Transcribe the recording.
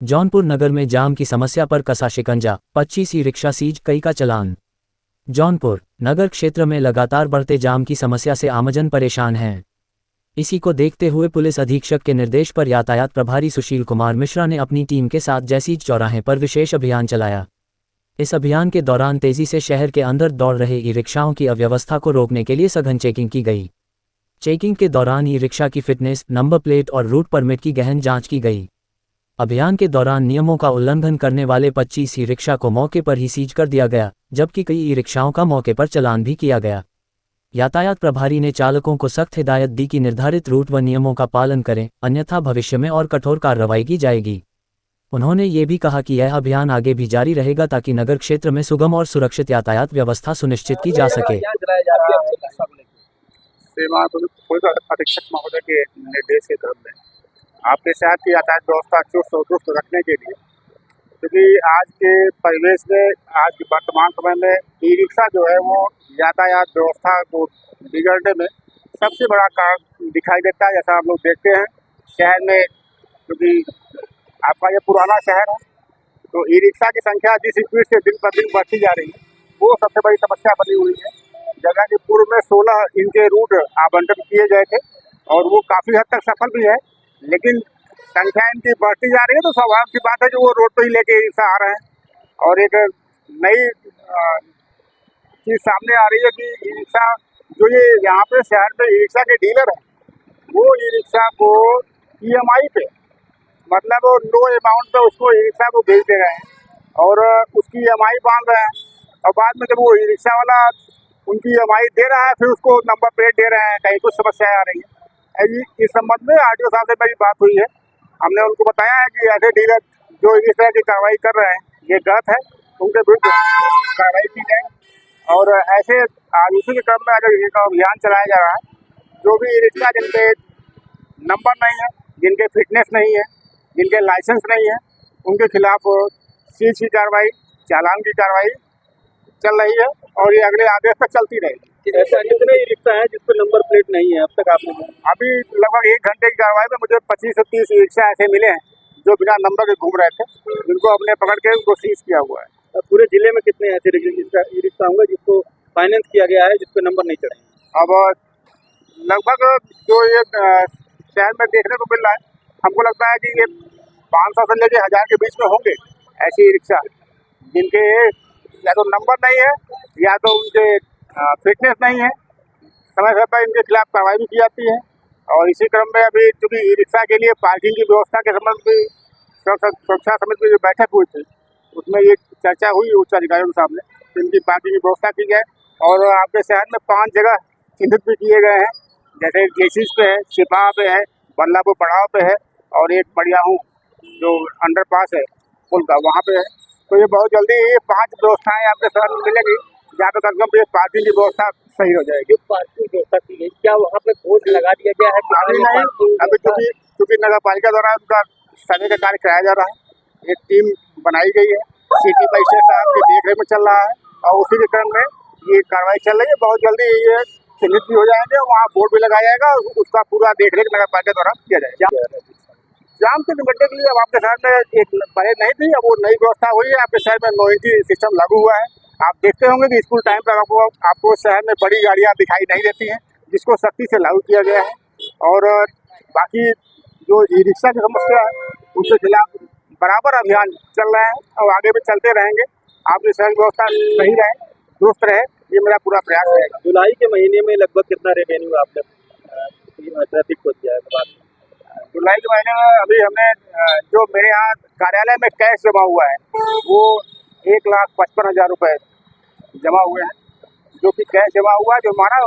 जौनपुर नगर में जाम की समस्या पर कसा शिकंजा, 25 ई रिक्शा सीज, कई का चालान। जौनपुर नगर क्षेत्र में लगातार बढ़ते जाम की समस्या से आमजन परेशान हैं। इसी को देखते हुए पुलिस अधीक्षक के निर्देश पर यातायात प्रभारी सुशील कुमार मिश्रा ने अपनी टीम के साथ जैसीज चौराहे पर विशेष अभियान चलाया। इस अभियान के दौरान तेजी से शहर के अंदर दौड़ रहे ई रिक्शाओं की अव्यवस्था को रोकने के लिए सघन चेकिंग की गई। चेकिंग के दौरान ई रिक्शा की फिटनेस, नंबर प्लेट और रूट परमिट की गहन जांच की गई। अभियान के दौरान नियमों का उल्लंघन करने वाले 25 ई रिक्शा को मौके पर ही सीज कर दिया गया, जबकि कई ई रिक्शाओं का मौके पर चालान भी किया गया। यातायात प्रभारी ने चालकों को सख्त हिदायत दी कि निर्धारित रूट व नियमों का पालन करें, अन्यथा भविष्य में और कठोर कार्रवाई की जाएगी। उन्होंने ये भी कहा कि यह अभियान आगे भी जारी रहेगा ताकि नगर क्षेत्र में सुगम और सुरक्षित यातायात व्यवस्था सुनिश्चित की जा सके। सेवा पुलिस अधीक्षक महोदय के निर्देश के क्रम में आपके शहर की यातायात व्यवस्था चुस्त और दुरुस्त रखने के लिए, क्योंकि आज के परिवेश में, आज के वर्तमान समय में ई रिक्शा जो है वो यातायात व्यवस्था को बिगड़ने में सबसे बड़ा कारण दिखाई देता है। जैसा हम लोग देखते हैं शहर में, क्योंकि आपका ये पुराना शहर है, तो ई रिक्शा की संख्या जिस स्पीड से दिन पर दिन बढ़ती जा रही है वो सबसे बड़ी समस्या बनी हुई है। जगह के पूर्व में 16 इनके रूट आवंटन किए गए थे और वो काफ़ी हद तक सफल भी है, लेकिन संख्या इनकी बढ़ती जा रही है तो स्वाभाविक सी बात है कि वो रोड पर ही लेके ई रिक्शा आ रहे हैं। और एक नई चीज़ सामने आ रही है कि ई रिक्शा जो ये यहाँ पे शहर में ई रिक्शा के डीलर हैं, वो ई रिक्शा को EMI पे, मतलब वो लो अमाउंट पे उसको ई रिक्शा को बेच दे रहे हैं और उसकी EMI बांध रहे हैं। और बाद में जब वो ई रिक्शा वाला उनकी EMI दे रहा है फिर उसको नंबर प्लेट दे रहे हैं, कहीं कुछ समस्याएं आ रही है। इस संबंध में RTO साहब से मेरी बात हुई है। हमने उनको बताया है कि ऐसे डीलर जो इस तरह की कार्रवाई कर रहे हैं ये गलत है, उनके विरुद्ध कार्रवाई की जाए। और ऐसे उसी के क्रम में अगर इनका अभियान चलाया जा रहा है, जो भी ई रिक्शा जिनके नंबर नहीं है, जिनके फिटनेस नहीं है, जिनके लाइसेंस नहीं है, उनके खिलाफ सीज की कार्रवाई, चालान की कार्रवाई चल रही है और ये अगले आदेश तक चलती रहेगी। ऐसा कितने ई रिक्शा है जिस पर नंबर प्लेट नहीं है अब तक आपने? अभी लगभग 1 घंटे की कार्रवाई में मुझे 25 से 30 ई रिक्शा ऐसे मिले हैं जो बिना नंबर के घूम रहे थे, जिनको हमने पकड़ के उनको सीज किया हुआ है। पूरे जिले में कितने ऐसे ई रिक्शा होंगे जिसको फाइनेंस किया गया है, जिस पर नंबर नहीं चढ़े? अब लगभग जो ये शहर में देखने को मिल रहा है, हमको लगता है कि ये 500 से लेके 1000 के बीच में होंगे ऐसे ई रिक्शा जिनके या तो नंबर नहीं है या तो उनके फिटनेस नहीं है। समय समय पर इनके खिलाफ कार्रवाई भी की जाती है। और इसी क्रम में अभी चूँकि ई रिक्शा के लिए पार्किंग की व्यवस्था के संबंध में सुरक्षा समिति में जो बैठक हुई थी उसमें ये चर्चा हुई उच्च अधिकारियों के सामने, तो इनकी पार्किंग की व्यवस्था की जाए। और आपके शहर में 5 जगह चिन्हित भी किए गए हैं, जैसे जेसीज पे है, सिपाहा पे है, बल्लापुर पड़ाव पे है और एक बढ़ियाहू जो अंडरपास है पुल का, वहाँ पे है। तो ये बहुत जल्दी ये 5 व्यवस्थाएं आपके शहर में मिलेगी जहाँ पे कम से पार्किंग की व्यवस्था सही हो जाएगी। पार्किंग व्यवस्था की गई, क्या वहाँ पे बोर्ड लगा दिया गया है? अभी नहीं, अभी क्योंकि नगर पालिका द्वारा उनका सर्वे का कार्य कराया जा रहा है, एक टीम बनाई गई है, सिटी मजिस्ट्रेट साहब की देखरेख में चल रहा है और उसी के क्रम में ये कार्रवाई चल रही है। बहुत जल्दी ये चिन्हित भी हो जाएंगे और वहाँ बोर्ड भी लगाया जाएगा और उसका पूरा देखरेख नगर पालिका द्वारा किया जाएगा। जाम से निपटने के लिए अब आपके शहर में एक पहले नहीं थी, अब वो नई व्यवस्था हुई है। आपके शहर में नो एंट्री सिस्टम लागू हुआ है। आप देखते होंगे कि स्कूल टाइम पर आपको शहर में बड़ी गाड़ियाँ दिखाई नहीं देती हैं, जिसको सख्ती से लागू किया गया है। और बाकी जो ई रिक्शा की समस्या है उसके खिलाफ बराबर अभियान चल रहा है और आगे भी चलते रहेंगे। आपकी शहर की व्यवस्था सही रहे, दुरुस्त रहे, ये मेरा पूरा प्रयास रहेगा। जुलाई के महीने में लगभग कितना रेवेन्यू आपने ट्रैफिक को दिया है? जुलाई के महीने में अभी हमने जो मेरे यहाँ कार्यालय में कैश जमा हुआ है वो 1,55,000 रुपये जमा हुए हैं, जो कि कैश जमा हुआ है जो हमारा